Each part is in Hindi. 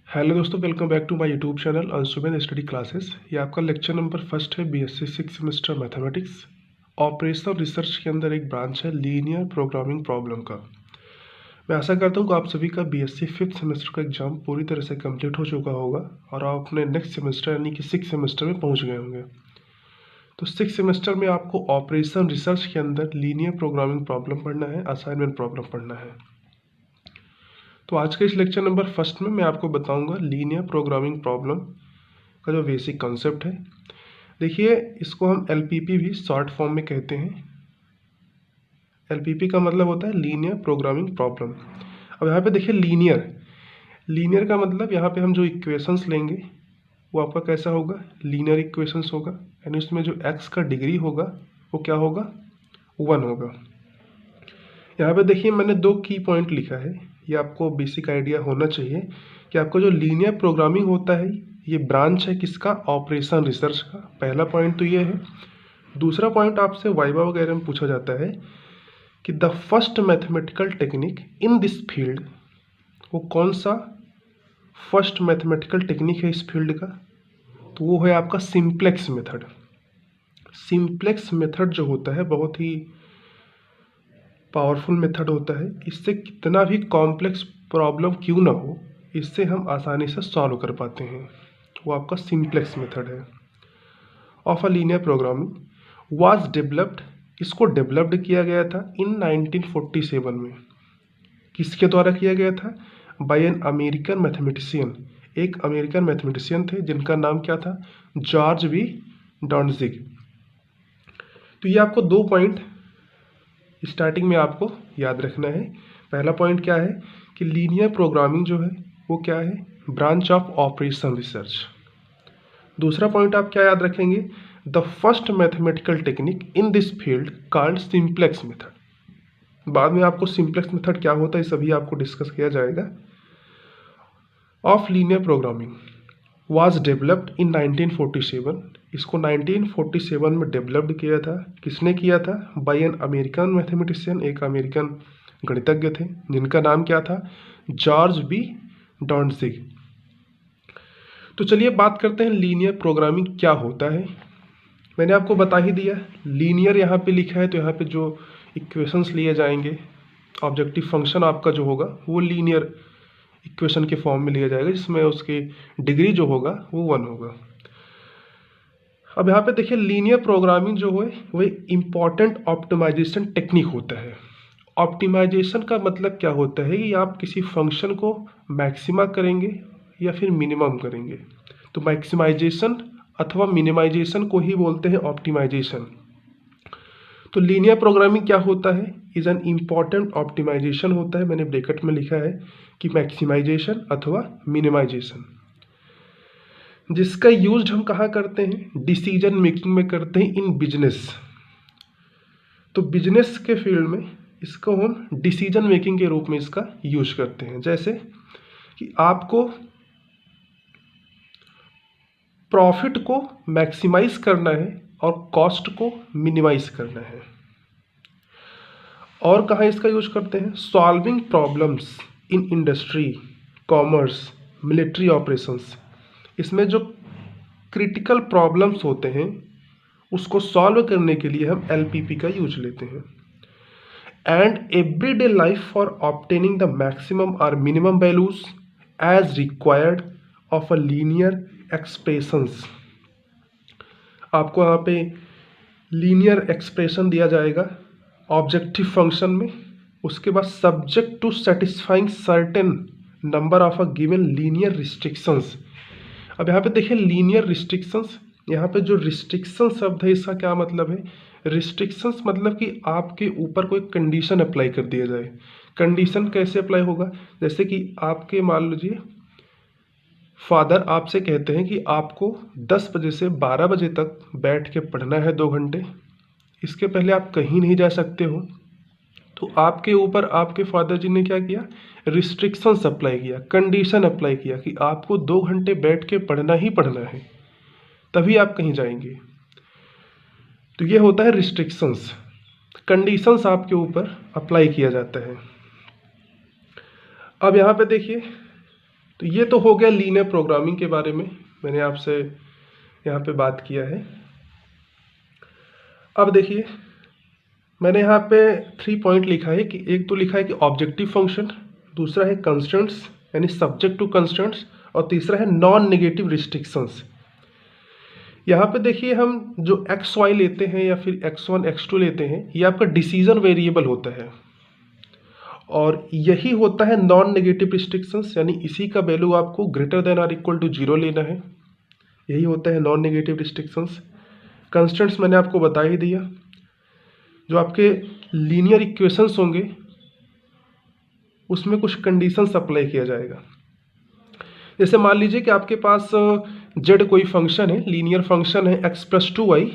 हेलो दोस्तों, welcome back to my YouTube channel Anshuman study classes. ये आपका लेक्चर नंबर फर्स्ट है BSc 6 semester mathematics. Operational research के अंदर एक ब्रांच है लीनियर प्रोग्रामिंग प्रॉब्लम का। मैं आशा करता हूँ कि आप सभी का बीएससी 5th सेमेस्टर का एग्जाम पूरी तरह से कंप्लीट हो चुका होगा और आप अपने नेक्स्ट सेमेस्टर यानी कि 6th सेमेस्टर में पहुँच गए होंगे। तो 6th सेमेस्टर में आपको ऑपरेशन रिसर्च के अंदर लीनियर प्रोग्रामिंग प्रॉब्लम पढ़ना है, असाइनमेंट प्रॉब्लम पढ़ना है। तो आज के इस लेक्चर नंबर फर्स्ट में मैं आपको बताऊंगा लीनियर प्रोग्रामिंग प्रॉब्लम का जो बेसिक कॉन्सेप्ट है। देखिए, इसको हम एलपीपी भी शॉर्ट फॉर्म में कहते हैं। एलपीपी का मतलब होता है लीनियर प्रोग्रामिंग प्रॉब्लम। अब यहाँ पे देखिए लीनियर का मतलब यहाँ पे हम जो इक्वेशंस लेंगे वो आपका कैसा होगा, लीनियर इक्वेशंस होगा। यानी उसमें जो एक्स का डिग्री होगा वो क्या होगा, 1 होगा। यहाँ पे देखिए मैंने 2 की पॉइंट लिखा है। ये आपको बेसिक आइडिया होना चाहिए कि आपको जो लीनियर प्रोग्रामिंग होता है ये ब्रांच है किसका, ऑपरेशन रिसर्च का। पहला पॉइंट तो ये है। दूसरा पॉइंट आपसे वाइवा वगैरह में पूछा जाता है कि the first mathematical technique in this field, वो कौन सा फर्स्ट मैथमेटिकल टेक्निक है इस फील्ड का, तो वो है आपका सिंप्लेक्स मेथड। सिंप्लेक्स मेथड जो होता है बहुत ही पावरफुल मेथड होता है। इससे कितना भी कॉम्प्लेक्स प्रॉब्लम क्यों ना हो, इससे हम आसानी से सॉल्व कर पाते हैं। वो आपका सिंप्लेक्स मेथड है of a linear programming was developed. इसको डेवलप्ड किया गया था इन 1947 में। किसके द्वारा किया गया था, बाय एन अमेरिकन मैथमेटिशियन। एक अमेरिकन मैथमेटिशियन थे जिनका नाम क्या था, जॉर्ज वी डॉन्जिग। तो ये आपको 2 पॉइंट स्टार्टिंग में आपको याद रखना है। पहला पॉइंट क्या है कि लीनियर प्रोग्रामिंग जो है वो क्या है, ब्रांच ऑफ ऑपरेशन रिसर्च। दूसरा पॉइंट आप क्या याद रखेंगे, the first mathematical technique in this field called simplex method. बाद में आपको सिंप्लेक्स मेथड क्या होता है सभी आपको डिस्कस किया जाएगा। Of linear programming was developed in 1947। इसको 1947 में डेवलप्ड किया था। किसने किया था, बाय एन अमेरिकन मैथमेटिशियन। एक अमेरिकन गणितज्ञ थे जिनका नाम क्या था, जॉर्ज बी डॉन्जिग। तो चलिए बात करते हैं लीनियर प्रोग्रामिंग क्या होता है। मैंने आपको बता ही दिया, लीनियर यहाँ पे लिखा है तो यहाँ पे जो इक्वेशंस लिए जाएंगे, ऑब्जेक्टिव फंक्शन आपका जो होगा वो लीनियर इक्वेशन के फॉर्म में लिया जाएगा, जिसमें उसकी डिग्री जो होगा वो 1 होगा। अब यहाँ पे देखिए लीनियर प्रोग्रामिंग जो है वो इम्पॉर्टेंट ऑप्टिमाइजेशन टेक्निक होता है। ऑप्टिमाइजेशन का मतलब क्या होता है कि आप किसी फंक्शन को मैक्सिमा करेंगे या फिर मिनिमम करेंगे, तो मैक्सिमाइजेशन अथवा मिनिमाइजेशन को ही बोलते हैं ऑप्टिमाइजेशन। तो लीनियर प्रोग्रामिंग क्या होता है, इज एन इम्पॉर्टेंट ऑप्टिमाइजेशन होता है। मैंने ब्रैकेट में लिखा है कि मैक्सिमाइजेशन अथवा मिनिमाइजेशन, जिसका यूज हम कहाँ करते हैं, डिसीजन मेकिंग में करते हैं इन बिजनेस। तो बिजनेस के फील्ड में इसको हम डिसीजन मेकिंग के रूप में इसका यूज करते हैं। जैसे कि आपको प्रॉफिट को मैक्सिमाइज करना है और कॉस्ट को मिनिमाइज करना है। और कहाँ इसका यूज करते हैं, solving problems in industry, commerce, military operations. इसमें जो क्रिटिकल प्रॉब्लम्स होते हैं उसको सॉल्व करने के लिए हम एलपीपी का यूज लेते हैं। And everyday life for obtaining the maximum और minimum values as required of a linear expressions. आपको यहाँ पे लीनियर एक्सप्रेशन दिया जाएगा ऑब्जेक्टिव फंक्शन में, उसके बाद subject to satisfying certain number of a given linear restrictions. अब यहाँ पे देखिए लीनियर रिस्ट्रिक्शंस, यहाँ पे जो रिस्ट्रिक्शन शब्द है इसका क्या मतलब है, रिस्ट्रिक्शंस मतलब कि आपके ऊपर कोई कंडीशन अप्लाई कर दिया जाए। कंडीशन कैसे अप्लाई होगा, जैसे कि आपके मान लीजिए फादर आपसे कहते हैं कि आपको 10 बजे से 12 बजे तक बैठ के पढ़ना है 2 घंटे, इसके पहले आप कहीं नहीं जा सकते हो। तो आपके ऊपर आपके फादर जी ने क्या किया, रिस्ट्रिक्शंस अप्लाई किया, कंडीशन अप्लाई किया कि आपको 2 घंटे बैठ के पढ़ना ही पढ़ना है, तभी आप कहीं जाएंगे। तो ये होता है रिस्ट्रिक्शंस, कंडीशंस आपके ऊपर अप्लाई किया जाता है। अब यहाँ पे देखिए तो ये तो हो गया लीनियर प्रोग्रामिंग के बारे में, मैंने आपसे यहाँ पे बात किया है। अब देखिए मैंने यहाँ पे 3 पॉइंट लिखा है कि एक तो लिखा है कि ऑब्जेक्टिव फंक्शन, दूसरा है कंस्ट्रेंट्स यानी सब्जेक्ट टू कंस्ट्रेंट्स, और तीसरा है नॉन नेगेटिव रिस्ट्रिक्शंस। यहाँ पे देखिए हम जो एक्स वाई लेते हैं या फिर x1 x2 लेते हैं, ये आपका डिसीजन वेरिएबल होता है और यही होता है नॉन नेगेटिव रिस्ट्रिक्शंस, यानी इसी का वैल्यू आपको greater than or equal to 0 लेना है, यही होता है नॉन नेगेटिव रिस्ट्रिक्शंस। कंस्टेंट्स मैंने आपको बता ही दिया, जो आपके लीनियर इक्वेशंस होंगे उसमें कुछ कंडीशंस अप्लाई किया जाएगा। जैसे मान लीजिए कि आपके पास z कोई फंक्शन है, लीनियर फंक्शन है x+2y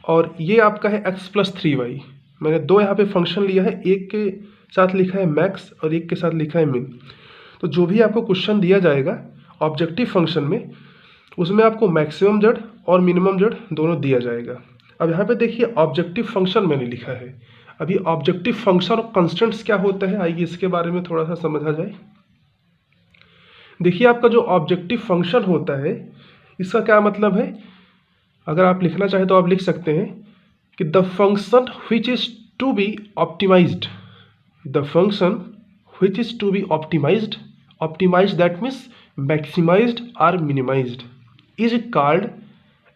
और ये आपका है x+3y। मैंने दो यहाँ पे फंक्शन लिया है, एक के साथ लिखा है मैक्स और एक के साथ लिखा है मिन। तो जो भी आपको क्वेश्चन दिया जाएगा ऑब्जेक्टिव फंक्शन में, उसमें आपको मैक्सिमम z और मिनिमम z दोनों दिया जाएगा। अब यहाँ पे देखिए ऑब्जेक्टिव फंक्शन मैंने लिखा है। अभी ऑब्जेक्टिव फंक्शन और कंस्टेंट्स क्या होता है, आइए इसके बारे में थोड़ा सा समझा जाए। देखिए आपका जो ऑब्जेक्टिव फंक्शन होता है इसका क्या मतलब है, अगर आप लिखना चाहें तो आप लिख सकते हैं कि the function which is to be optimised, the function which is to be optimised, optimised that means maximised और minimised, is called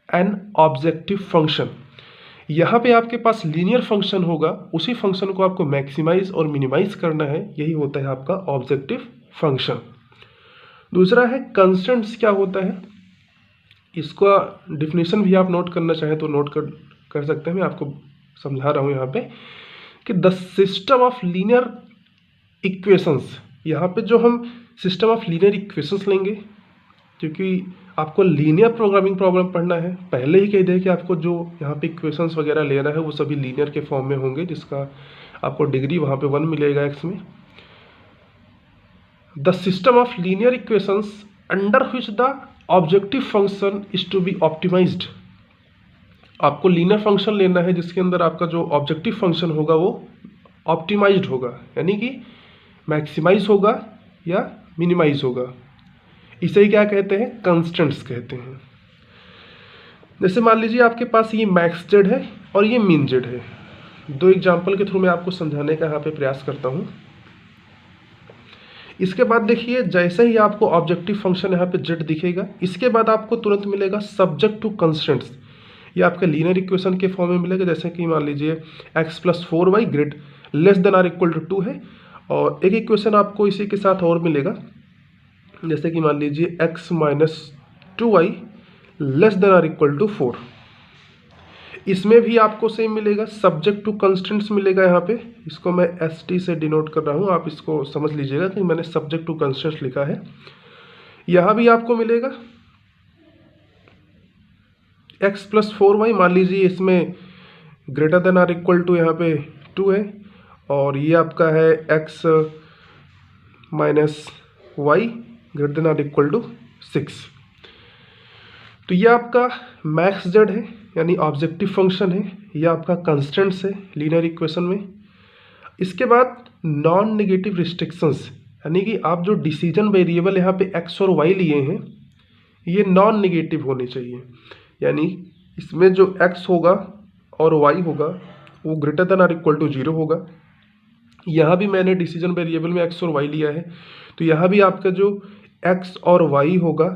an objective function. यहाँ पे आपके पास लीनियर फंक्शन होगा, उसी फंक्शन को आपको मैक्सिमाइज और मिनिमाइज करना है, यही होता है आपका ऑब्जेक्टिव फंक्शन। दूसरा है कंस्टेंट्स। क्या होता है, इसका डिफिनेशन भी आप नोट करना चाहें तो नोट कर सकते हैं, मैं आपको समझा रहा हूँ यहाँ पे कि the system of linear equations. यहाँ पे जो हम सिस्टम ऑफ लीनियर इक्वेशंस लेंगे, क्योंकि आपको लीनियर प्रोग्रामिंग प्रॉब्लम पढ़ना है, पहले ही कह दिया कि आपको जो यहाँ पे इक्वेशंस वगैरह लेना है वो सभी लीनियर के फॉर्म में होंगे, जिसका आपको डिग्री वहाँ पे 1 मिलेगा x में। The system of linear equations under which the objective function is to be optimised. आपको लीनियर फंक्शन लेना है जिसके अंदर आपका जो ऑब्जेक्टिव फंक्शन होगा वो ऑप्टिमाइज्ड होगा, यानी कि मैक्सिमाइज होगा या मिनिमाइज होगा। इसे ही क्या कहते हैं, कंस्टेंट्स कहते हैं। जैसे मान लीजिए आपके पास ये मैक्स जेड है और ये मिन जेड है। दो एग्जांपल के थ्रू मैं आपको समझाने का यहाँ पे प्रयास करता हूँ। इसके बाद देखिए जैसे ही आपको ऑब्जेक्टिव फंक्शन यहाँ पे जेड दिखेगा, इसके बाद आपको तुरंत मिलेगा सब्जेक्ट टू कंस्टेंट्स। ये आपका लीनियर इक्वेशन के फॉर्म में मिलेगा, जैसे कि मान लीजिए x+4y great less than or equal to 2 है, और एक इक्वेशन आपको इसी के साथ और मिलेगा, जैसे कि मान लीजिए x-2y less than or equal to 4। इसमें भी आपको सेम मिलेगा, सब्जेक्ट टू कंस्टेंट्स मिलेगा। यहाँ पे इसको मैं ST से डिनोट कर रहा हूँ, आप इसको समझ लीजिएगा कि मैंने सब्जेक्ट टू कंस्टेंट्स लिखा है। यहाँ भी आपको मिलेगा x+4y, मान लीजिए इसमें greater than or equal to यहाँ पे 2 है, और ये आपका है x-y greater than or equal to 6। तो ये आपका मैक्स जेड है, यानी ऑब्जेक्टिव फंक्शन है, ये आपका कंस्टेंट्स है लीनियर इक्वेशन में। इसके बाद नॉन नेगेटिव रिस्ट्रिक्शंस, यानी कि आप जो डिसीजन वेरिएबल यहाँ पे x और y लिए हैं ये नॉन नेगेटिव होने चाहिए, यानी इसमें जो x होगा और y होगा वो greater than or equal to 0 होगा। यहाँ भी मैंने डिसीजन वेरिएबल में x और y लिया है, तो यहाँ भी आपका जो x और y होगा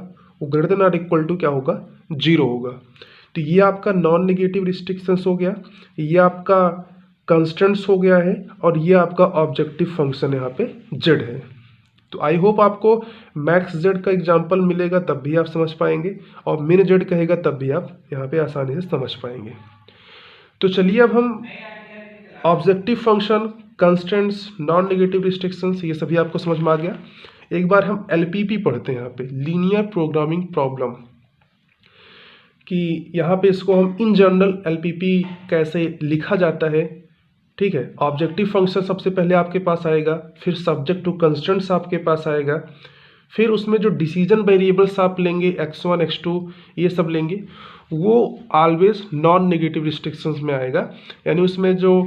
वो greater than or equal to क्या होगा, 0 होगा। तो ये आपका नॉन नेगेटिव रिस्ट्रिक्शंस हो गया, ये आपका कंस्टेंट्स हो गया है, और ये आपका ऑब्जेक्टिव फंक्शन यहाँ पे z है। तो आई होप आपको मैक्स जेड का एग्जाम्पल मिलेगा तब भी आप समझ पाएंगे, और मिन जेड कहेगा तब भी आप यहाँ पे आसानी से समझ पाएंगे। तो चलिए अब हम objective function, constants, non negative restrictions, ये सभी आपको समझ में आ गया। एक बार हम LPP पढ़ते हैं यहाँ पे, लीनियर प्रोग्रामिंग प्रॉब्लम, कि यहाँ पे इसको हम इन जनरल LPP कैसे लिखा जाता है। ठीक है, ऑब्जेक्टिव फंक्शन सबसे पहले आपके पास आएगा, फिर सब्जेक्ट टू कंस्टेंट्स आपके पास आएगा, फिर उसमें जो डिसीजन वेरिएबल्स आप लेंगे x1 x2 ये सब लेंगे, वो ऑलवेज नॉन नेगेटिव रिस्ट्रिक्शंस में आएगा। यानी उसमें जो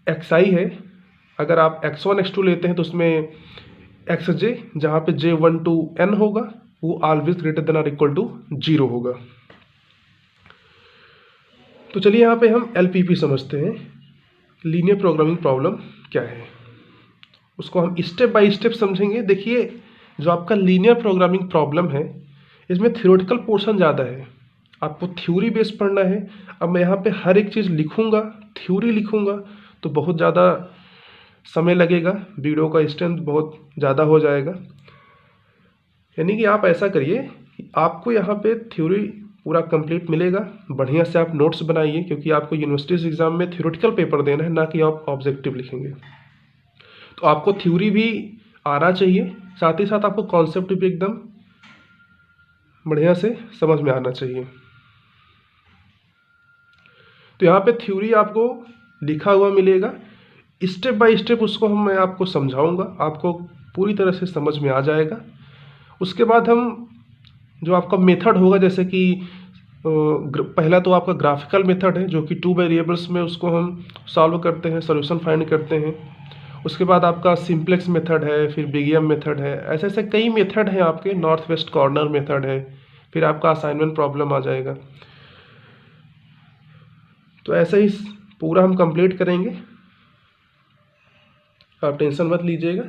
xi है, अगर आप x1 x2 लेते हैं तो उसमें एक्स जे, जहाँ पे J1 to n होगा वो ऑलवेज ग्रेटर देन और इक्वल टू 0 होगा। तो चलिए यहाँ पे हम LPP समझते हैं, लीनियर प्रोग्रामिंग प्रॉब्लम क्या है, उसको हम स्टेप बाय स्टेप समझेंगे। देखिए, जो आपका लीनियर प्रोग्रामिंग प्रॉब्लम है इसमें थ्योरेटिकल पोर्शन ज़्यादा है, आपको थ्योरी बेस पढ़ना है। अब मैं यहाँ पे हर एक चीज़ लिखूँगा, थ्योरी लिखूँगा तो बहुत ज़्यादा समय लगेगा, वीडियो का स्ट्रेंथ बहुत ज़्यादा हो जाएगा। यानी कि आप ऐसा करिए कि आपको यहाँ पे थ्योरी पूरा कंप्लीट मिलेगा, बढ़िया से आप नोट्स बनाइए, क्योंकि आपको यूनिवर्सिटीज़ एग्ज़ाम में थ्योरेटिकल पेपर देना है, ना कि आप ऑब्जेक्टिव लिखेंगे। तो आपको थ्योरी भी आना चाहिए, साथ ही साथ आपको कॉन्सेप्ट भी एकदम बढ़िया से समझ में आना चाहिए। तो यहाँ पे थ्योरी आपको लिखा हुआ मिलेगा, स्टेप बाय स्टेप उसको मैं आपको समझाऊंगा, आपको पूरी तरह से समझ में आ जाएगा। उसके बाद हम जो आपका मेथड होगा, जैसे कि पहला तो आपका ग्राफिकल मेथड है, जो कि 2 वेरिएबल्स में उसको हम सॉल्व करते हैं, सॉल्यूशन फाइंड करते हैं। उसके बाद आपका सिंप्लेक्स मेथड है, फिर बिगियम मेथड है, ऐसे ऐसे कई मेथड हैं आपके, नॉर्थ वेस्ट कॉर्नर मेथड है, फिर आपका असाइनमेंट प्रॉब्लम आ जाएगा। तो ऐसे ही पूरा हम कंप्लीट करेंगे, आप टेंशन मत लीजिएगा।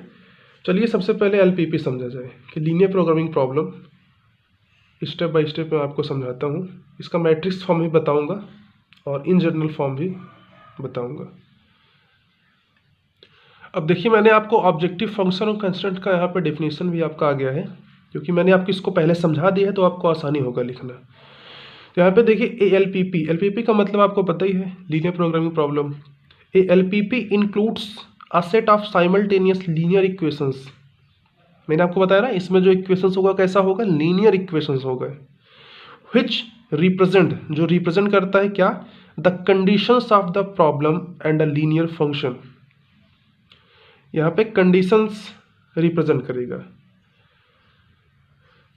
चलिए सबसे पहले LPP समझा जाए कि linear programming problem, step by step मैं आपको समझाता हूँ। इसका मैट्रिक्स फॉर्म भी बताऊँगा और इन जनरल फॉर्म भी बताऊँगा। अब देखिए, मैंने आपको ऑब्जेक्टिव फंक्शन और कंस्ट्रेंट का यहाँ पे डेफिनेशन भी आपका आ गया है, क्योंकि मैंने आपको इसको पहले समझा दिया है तो आपको आसानी होगा लिखना। तो यहाँ पे देखिए LPP का मतलब आपको पता ही है, linear programming problem. LPP includes a set of simultaneous linear equations. मैंने आपको बताया ना, इसमें जो इक्वेशंस होगा कैसा होगा, लीनियर इक्वेशंस होगा। व्हिच रिप्रेजेंट, जो रिप्रेजेंट करता है क्या, the conditions of the problem and a linear function. यहाँ पे कंडीशंस रिप्रेजेंट करेगा,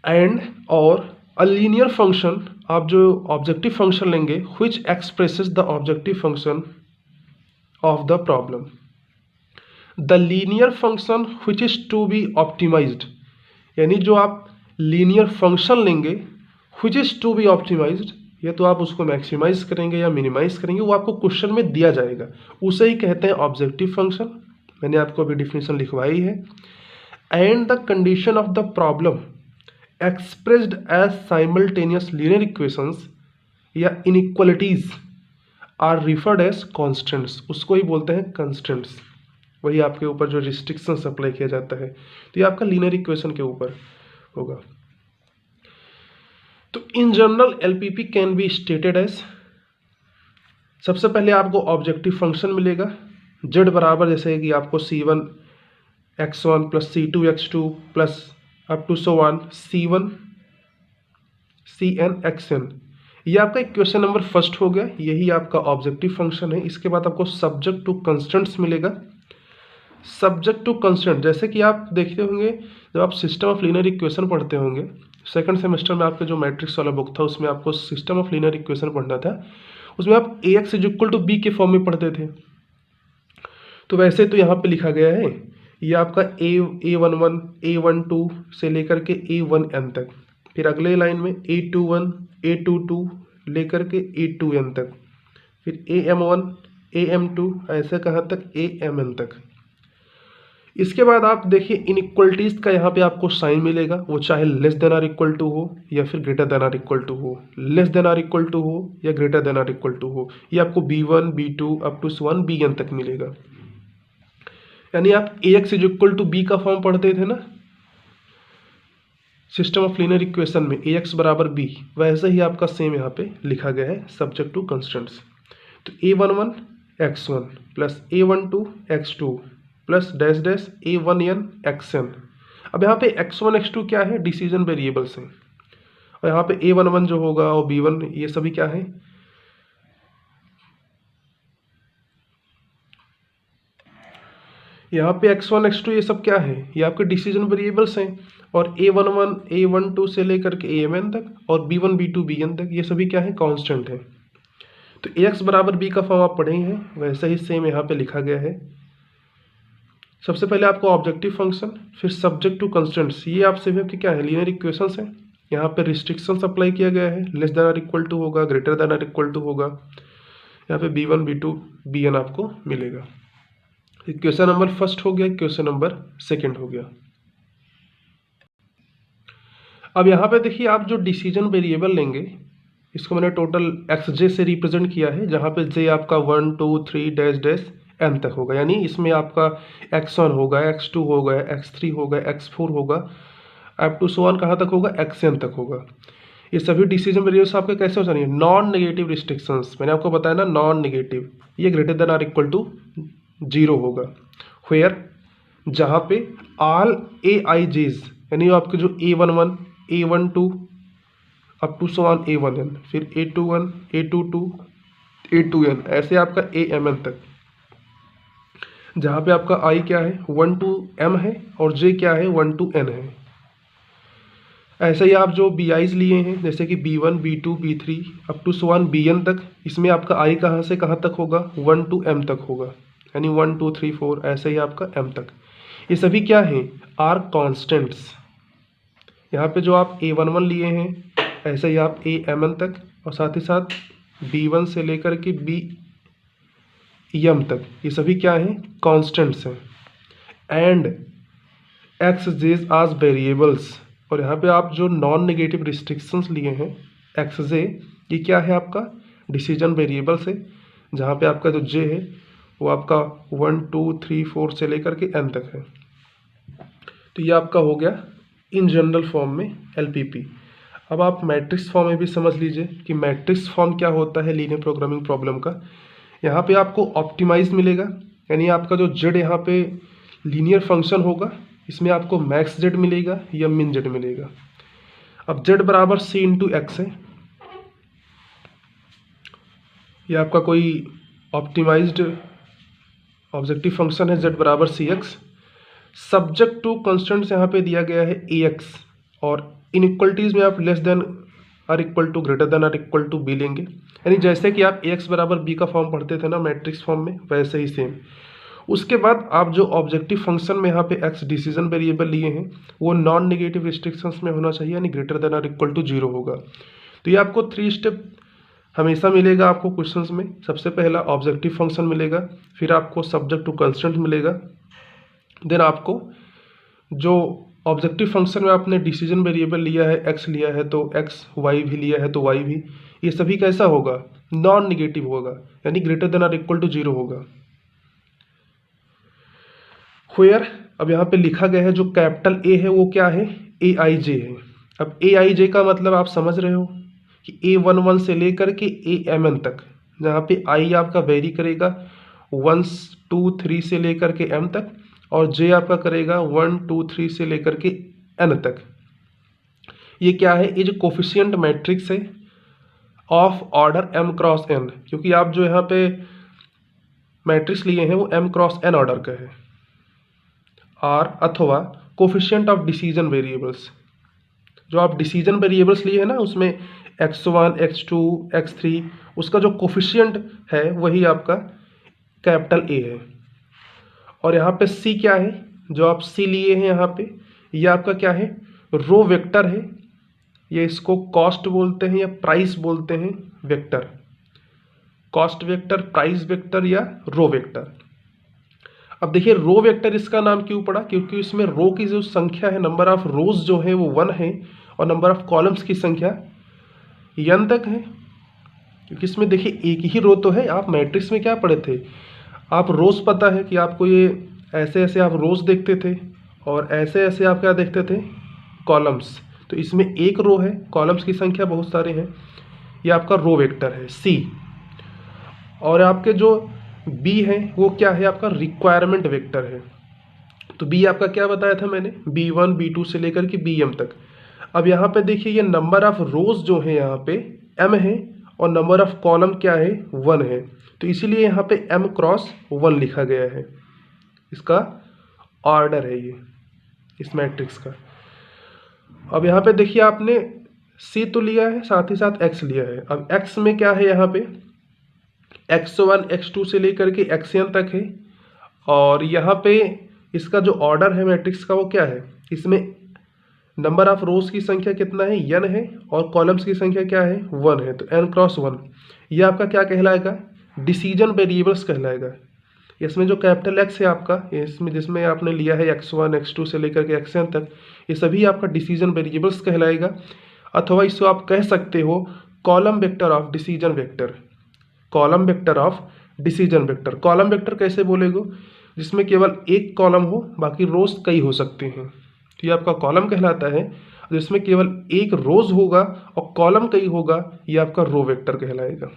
एंड और अ लीनियर फंक्शन, आप जो ऑब्जेक्टिव फंक्शन लेंगे, which expresses the objective function of the problem. The linear function which is to be optimised, यानी जो आप लीनियर फंक्शन लेंगे which is to be optimised, या तो आप उसको मैक्सिमाइज करेंगे या मिनिमाइज करेंगे, वो आपको क्वेश्चन में दिया जाएगा, उसे ही कहते हैं ऑब्जेक्टिव फंक्शन। मैंने आपको अभी डिफिनेशन लिखवाई है। And the condition of the problem expressed as simultaneous linear equations या inequalities are referred as constants, उसको ही बोलते हैं कंस्टेंट्स। वही आपके ऊपर जो रिस्ट्रिक्शंस अप्लाई किया जाता है, तो ये आपका लीनियर इक्वेशन के ऊपर होगा। तो in general LPP can be stated as, सबसे पहले आपको ऑब्जेक्टिव फंक्शन मिलेगा z बराबर, जैसे कि आपको C1 x1 plus C2 x2 plus up to so on C1 Cn xn। ये आपका इक्वेशन नंबर फर्स्ट हो गया, यही आपका ऑब्जेक्टिव फंक्शन है। इसके बाद आपको सब्जेक्ट टू कंस्टेंट्स मिलेगा। सब्जेक्ट टू कंस्टेंट, जैसे कि आप देखते होंगे जब आप सिस्टम ऑफ लीनियर इक्वेशन पढ़ते होंगे सेकंड सेमेस्टर में, आपका जो मैट्रिक्स वाला बुक था उसमें आपको सिस्टम ऑफ लीनियर इक्वेशन पढ़ना था, उसमें आप AX is equal to B के फॉर्म में पढ़ते थे। तो वैसे तो यहाँ पे लिखा गया है, ये आपका A11 A12 से लेकर के A1n तक, फिर अगले लाइन में A21 A22 लेकर के A2n तक, फिर AM1 AM2 ऐसे कहाँ तक AMn तक। इसके बाद आप देखिए इनइक्वलिटीज का यहाँ पे आपको साइन मिलेगा, वो चाहे less than or equal to हो या फिर greater than or equal to हो, less than or equal to हो या greater than or equal to हो, ये आपको B1 B2 up to 1 Bn तक मिलेगा। यानी आप AX is equal to B का फॉर्म पढ़ते थे ना सिस्टम ऑफ लीनियर इक्वेशन में, AX बराबर B, वैसे ही आपका सेम यहाँ पे लिखा गया है सब्जेक्ट टू कंस्टेंट्स। तो A11 x1 plus A12 x2 plus dash dash A1n xn। अब यहाँ पे x1 x2 क्या है, डिसीजन वेरिएबल्स हैं, और यहाँ पे A11 जो होगा और B1 ये सभी क्या है, यहाँ पे x1 x2 ये सब क्या है, ये आपके डिसीजन वेरिएबल्स हैं, और A11 A12 से लेकर के AMn तक और B1 B2 Bn तक ये सभी क्या है, कांस्टेंट है। तो AX बराबर B का फॉर्म आप पढ़े हैं, वैसा ही सेम यहाँ पे लिखा गया है। सबसे पहले आपको ऑब्जेक्टिव फंक्शन, फिर सब्जेक्ट टू कंस्ट्रेंट्स, ये आपसे भी आपके क्या है, लीनियर इक्वेशंस हैं। यहाँ पे रिस्ट्रिक्शंस अप्लाई किया गया है, लेस देन और इक्वल टू होगा, ग्रेटर देन और इक्वल टू होगा। यहाँ पे B1 B2 Bn आपको मिलेगा। इक्वेशन नंबर फर्स्ट हो गया, इक्वेशन नंबर सेकंड हो गया। अब यहाँ पे देखिए आप जो डिसीजन वेरिएबल लेंगे, इसको मैंने टोटल xj से रिप्रेजेंट किया है, जहाँ पे j आपका 1 2 3 डैश डैश n तक होगा, यानी इसमें आपका x1 होगा, x2 होगा, x3 होगा, x4 होगा, अप टू सो ऑन कहाँ तक होगा, xn तक होगा। ये सभी डिसीजन वेरिएबल्स आपके कैसे हो जाएंगे, नॉन नेगेटिव रिस्ट्रिक्शंस। मैंने आपको बताया ना नॉन नेगेटिव, ये greater than or equal to 0 होगा। वेयर जहाँ पे ऑल AIJs, यानी आपके जो A11 A12 up to so on A1n, फिर A21 A22 A2n, ऐसे आपका AMn तक, जहाँ पे आपका I क्या है 1 to m है और J क्या है 1 to n है। ऐसे ही आप जो BIs लिए हैं, जैसे कि B1 B2 B3 up to so on Bn तक, इसमें आपका I कहाँ से कहाँ तक होगा, 1 to m तक होगा, यानी 1 2 3 4 ऐसे ही आपका m तक। ये सभी क्या हैं, आर कॉन्स्टेंट्स। यहाँ पे जो आप A11 लिए हैं, ऐसे ही आप AMn तक, और साथ ही साथ B1 से लेकर के BM तक, ये सभी क्या हैं, कांस्टेंट्स हैं। एंड xj's आज वेरिएबल्स, और यहाँ पे आप जो नॉन नेगेटिव रिस्ट्रिक्शंस लिए हैं xj, ये क्या है आपका डिसीजन वेरिएबल्स है, जहाँ पे आपका जो j है वो आपका 1 2 3 4 से लेकर के n तक है। तो ये आपका हो गया इन जनरल फॉर्म में LPP। अब आप मैट्रिक्स फॉर्म में भी समझ लीजिए कि मैट्रिक्स फॉर्म क्या होता है लीनियर प्रोग्रामिंग प्रॉब्लम का। यहाँ पे आपको ऑप्टिमाइज मिलेगा, यानी आपका जो z यहाँ पे लीनियर फंक्शन होगा, इसमें आपको मैक्स z मिलेगा या मिन z मिलेगा। अब z बराबर c इंटू एक्स है, ये आपका कोई ऑप्टिमाइज्ड ऑब्जेक्टिव फंक्शन है, z बराबर cx। सब्जेक्ट टू कंस्टेंट्स यहाँ पे दिया गया है ax, और इनइक्वलिटीज में आप less than or equal to greater than or equal to B लेंगे, यानी जैसे कि आप ax बराबर b का फॉर्म पढ़ते थे ना मैट्रिक्स फॉर्म में, वैसे ही सेम। उसके बाद आप जो ऑब्जेक्टिव फंक्शन में यहाँ पे x डिसीजन वेरिएबल लिए हैं, वो नॉन नेगेटिव रिस्ट्रिक्शंस में होना चाहिए, यानी greater than or equal to 0 होगा। तो ये आपको 3 स्टेप हमेशा मिलेगा आपको क्वेश्चंस में। सबसे पहला ऑब्जेक्टिव फंक्शन मिलेगा, फिर आपको सब्जेक्ट टू कंस्टेंट मिलेगा, देन आपको जो ऑब्जेक्टिव फंक्शन में आपने डिसीजन वेरिएबल लिया है, x लिया है तो x, y भी लिया है तो y भी, ये सभी कैसा होगा, नॉन नेगेटिव होगा, यानी greater than or equal to 0 होगा। वेयर अब यहाँ पे लिखा गया है जो कैपिटल A है वो क्या है, AIJ है। अब AIJ का मतलब आप समझ रहे हो कि A11 से लेकर के AMn तक, जहाँ पे I आपका वेरी करेगा 1 2 3 से लेकर के m तक, और J आपका करेगा 1 2 3 से लेकर के n तक। ये क्या है, ये जो कोफिशिएंट मैट्रिक्स है of order m cross n, क्योंकि आप जो यहाँ पे मैट्रिक्स लिए हैं वो m क्रॉस n ऑर्डर का है, और अथवा कोफिशिएंट ऑफ डिसीजन वेरिएबल्स, जो आप डिसीजन वेरिएबल्स लिए हैं ना, उसमें x1 x2 x3, उसका जो कोफिशिएंट है वही आपका कैपिटल A है। और यहाँ पे C क्या है, जो आप C लिए हैं यहाँ पे, ये आपका क्या है, रो वेक्टर है। ये इसको कॉस्ट बोलते हैं या प्राइस बोलते हैं, vector, cost vector, price vector या रो वेक्टर। अब देखिए रो वेक्टर इसका नाम क्यों पड़ा, क्योंकि इसमें रो की जो संख्या है, नंबर ऑफ रोज जो है वो 1 है, और नंबर ऑफ कॉलम्स की संख्या n तक है। क्योंकि इसमें देखिए एक ही रो तो है। आप मैट्रिक्स में क्या पढ़े थे, आप रोज पता है कि आपको ये ऐसे ऐसे आप रोज देखते थे, और ऐसे ऐसे आप क्या देखते थे, कॉलम्स। तो इसमें एक रो है, कॉलम्स की संख्या बहुत सारे हैं, ये आपका रो वेक्टर है C। और आपके जो B है वो क्या है, आपका रिक्वायरमेंट वेक्टर है। तो B आपका क्या बताया था मैंने, B1 B2 से लेकर के BM तक। अब यहाँ पे देखिए ये नंबर ऑफ रोज जो है यहाँ पे m है, और नंबर ऑफ कॉलम क्या है 1 है, तो इसीलिए यहाँ पे m क्रॉस 1 लिखा गया है। इसका ऑर्डर है ये इस मैट्रिक्स का। अब यहाँ पे देखिए आपने C तो लिया है, साथ ही साथ x लिया है। अब x में क्या है, यहाँ पे x1 x2 से लेकर के xn तक है, और यहाँ पे इसका जो ऑर्डर है मैट्रिक्स का वो क्या है, इसमें नंबर ऑफ रोज की संख्या कितना है, n है, और कॉलम्स की संख्या क्या है, 1 है, तो n क्रॉस 1 ये आपका क्या कहलाएगा, डिसीजन वेरिएबल्स कहलाएगा। इसमें जो कैपिटल X है आपका, इसमें जिसमें आपने लिया है x1 x2 से लेकर के xn तक, ये सभी आपका डिसीजन वेरिएबल्स कहलाएगा। अथवा इसको आप कह सकते हो column vector of decision vector, column vector of decision vector. Column vector कैसे बोलेगो, जिसमें केवल एक कॉलम हो, बाकी रोज कई हो सकते हैं, तो ये आपका कॉलम कहलाता है। जिसमें केवल एक रोज होगा और कॉलम कई होगा, ये आपका रो वेक्टर कहलाएगा।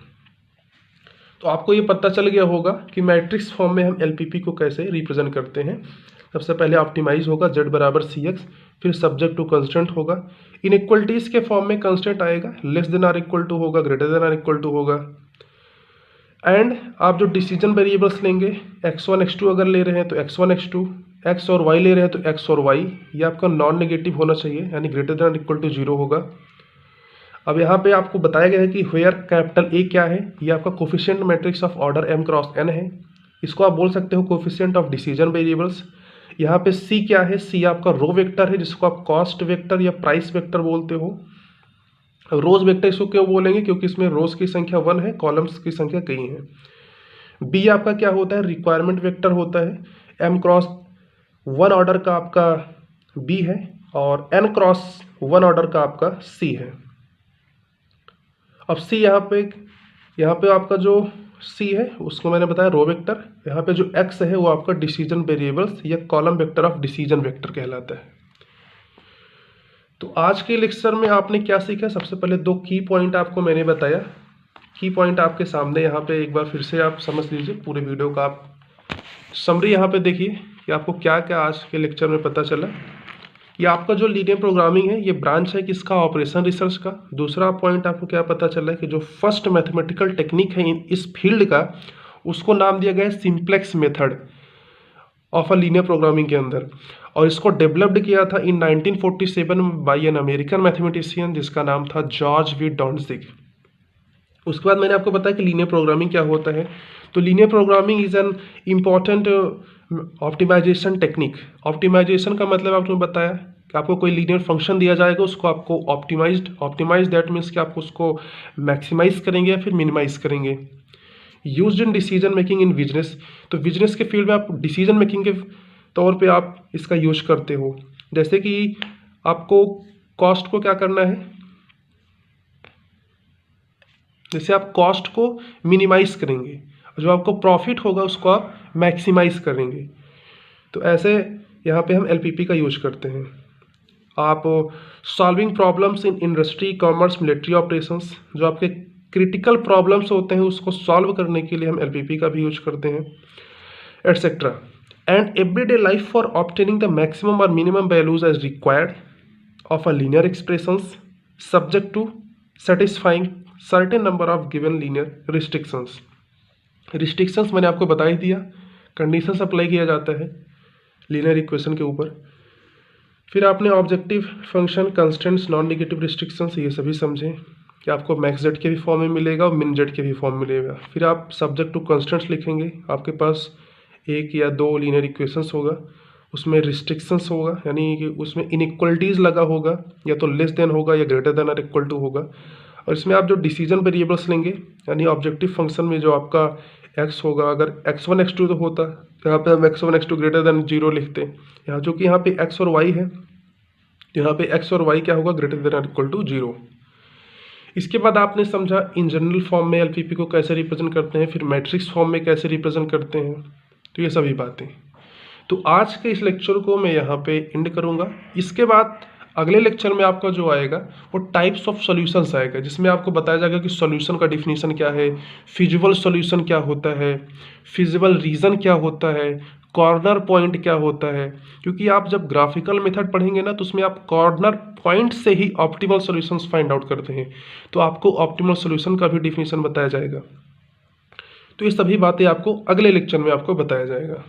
तो आपको ये पता चल गया होगा कि मैट्रिक्स फॉर्म में हम एलपीपी को कैसे रिप्रेजेंट करते हैं। सबसे पहले ऑप्टिमाइज होगा z बराबर cx, फिर सब्जेक्ट टू कंस्टेंट होगा। इनइक्वलिटीज के फॉर्म में कंस्टेंट आएगा, less than or equal to होगा, greater than or equal to होगा। एंड आप जो डिसीजन वेरिएबल्स लेंगे, x1 x2 अगर ले रहे हैं तो x1 x2, x और y ले रहे हैं तो x और y, ये आपका नॉन नेगेटिव होना चाहिए, यानी greater than or equal to 0 होगा। अब यहाँ पे आपको बताया गया है कि वेयर कैपिटल A क्या है, ये आपका coefficient matrix of order m cross n है। इसको आप बोल सकते हो कोफिशिएंट ऑफ डिसीजन वेरिएबल्स। यहाँ पे C क्या है, C आपका रो वेक्टर है, जिसको आप कॉस्ट वेक्टर या प्राइस वेक्टर बोलते हो। रोज वेक्टर इसको क्यों बोलेंगे, क्योंकि इसमें रोज की संख्या 1 है, कॉलम्स की संख्या कई है। B आपका क्या होता है, रिक्वायरमेंट वेक्टर होता है। m क्रॉस 1 ऑर्डर का आपका B है, और n क्रॉस 1 ऑर्डर का आपका C है। अब C यहाँ पे आपका जो C है उसको मैंने बताया रो वेक्टर। यहाँ पे जो X है वो आपका डिसीजन वेरिएबल्स या column vector of decision vector कहलाता है। तो आज के लेक्चर में आपने क्या सीखा, सबसे पहले 2 की पॉइंट आपको मैंने बताया। की पॉइंट आपके सामने यहाँ पे एक बार फिर से आप समझ लीजिए, पूरे वीडियो का आप समरी यहाँ पे देखिए कि आपको क्या क्या आज के लेक्चर में पता चला। ये आपका जो लीनियर प्रोग्रामिंग है ये ब्रांच है किसका, ऑपरेशन रिसर्च का। दूसरा पॉइंट आपको क्या पता चला है कि जो फर्स्ट मैथमेटिकल टेक्निक है इस फील्ड का, उसको नाम दिया गया है simplex method of a linear programming के अंदर, और इसको डेवलप्ड किया था इन 1947 बाय एन अमेरिकन मैथमेटिशियन जिसका नाम था जॉर्ज वी डॉन्सिक। उसके बाद मैंने आपको बताया कि लीनियर प्रोग्रामिंग क्या होता है। तो linear programming is an important optimisation technique. Optimisation का मतलब आपने बताया कि आपको कोई लीनियर फंक्शन दिया जाएगा, उसको आपको ऑप्टिमाइज दैट मीन्स कि आप उसको मैक्सिमाइज करेंगे या फिर मिनिमाइज करेंगे। Used in decision making in business, तो बिजनेस के फील्ड में आप डिसीजन मेकिंग के तौर पे आप इसका यूज करते हो। जैसे कि आपको कॉस्ट को क्या करना है, जैसे आप कॉस्ट को मिनिमाइज करेंगे, जो आपको प्रॉफिट होगा उसको आप मैक्सिमाइज करेंगे। तो ऐसे यहाँ पे हम एलपीपी का यूज करते हैं। आप solving problems in industry, commerce, military operations, जो आपके क्रिटिकल प्रॉब्लम्स होते हैं उसको सॉल्व करने के लिए हम एलपीपी का भी यूज करते हैं, etcetera. And everyday life for obtaining the maximum और minimum values as required of a linear expressions subject to satisfying certain number of given linear restrictions. Restrictions मैंने आपको बता ही दिया, कंडीशंस अप्लाई किया जाता है लीनियर इक्वेशन के ऊपर। फिर आपने objective function, constants, non negative restrictions ये सभी समझे कि आपको मैक्स जेड के भी फॉर्म में मिलेगा और मिन जेड के भी फॉर्म मिलेगा। फिर आप सब्जेक्ट टू कंस्टेंट्स लिखेंगे, आपके पास 1 या 2 लीनियर इक्वेशंस होगा, उसमें रिस्ट्रिक्शंस होगा, यानी कि उसमें इनइक्वलिटीज़ लगा होगा, या तो लेस देन होगा या greater than or equal to होगा। और इसमें आप जो डिसीजन वेरिएबल्स लेंगे, यानी ऑब्जेक्टिव फंक्शन में जो आपका x होगा, अगर x1 x2 तो होता, यहाँ पे हम x1 x2 ग्रेटर देन 0 लिखते हैं। यहाँ जो कि यहाँ पे x और y है, यहाँ पे x और y क्या होगा, greater than or equal to 0। इसके बाद आपने समझा इन जनरल फॉर्म में एलपीपी को कैसे रिप्रेजेंट करते हैं, फिर मैट्रिक्स फॉर्म में कैसे रिप्रेजेंट करते हैं, तो ये सभी बातें। तो आज के इस लेक्चर को मैं यहाँ पे एंड करूँगा। इसके बाद अगले लेक्चर में आपका जो आएगा वो टाइप्स ऑफ सॉल्यूशंस आएगा, जिसमें आपको बताया जाएगा कि सॉल्यूशन का डिफिनीशन क्या है, फिजिबल सॉल्यूशन क्या होता है, फिजिबल रीजन क्या होता है, कॉर्नर पॉइंट क्या होता है। क्योंकि आप जब ग्राफिकल मेथड पढ़ेंगे ना, तो उसमें आप कॉर्नर पॉइंट से ही ऑप्टिमल सॉल्यूशंस फाइंड आउट करते हैं, तो आपको ऑप्टिमल सॉल्यूशन का भी डिफिनीशन बताया जाएगा। तो ये सभी बातें आपको अगले लेक्चर में आपको बताया जाएगा।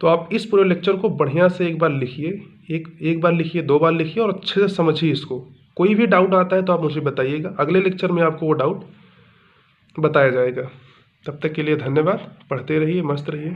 तो आप इस पूरे लेक्चर को बढ़िया से एक बार लिखिए, एक बार लिखिए, 2 बार लिखिए और अच्छे से समझिए इसको। कोई भी डाउट आता है तो आप मुझे बताइएगा, अगले लेक्चर में आपको वो डाउट बताया जाएगा। तब तक के लिए धन्यवाद, पढ़ते रहिए, मस्त रहिए।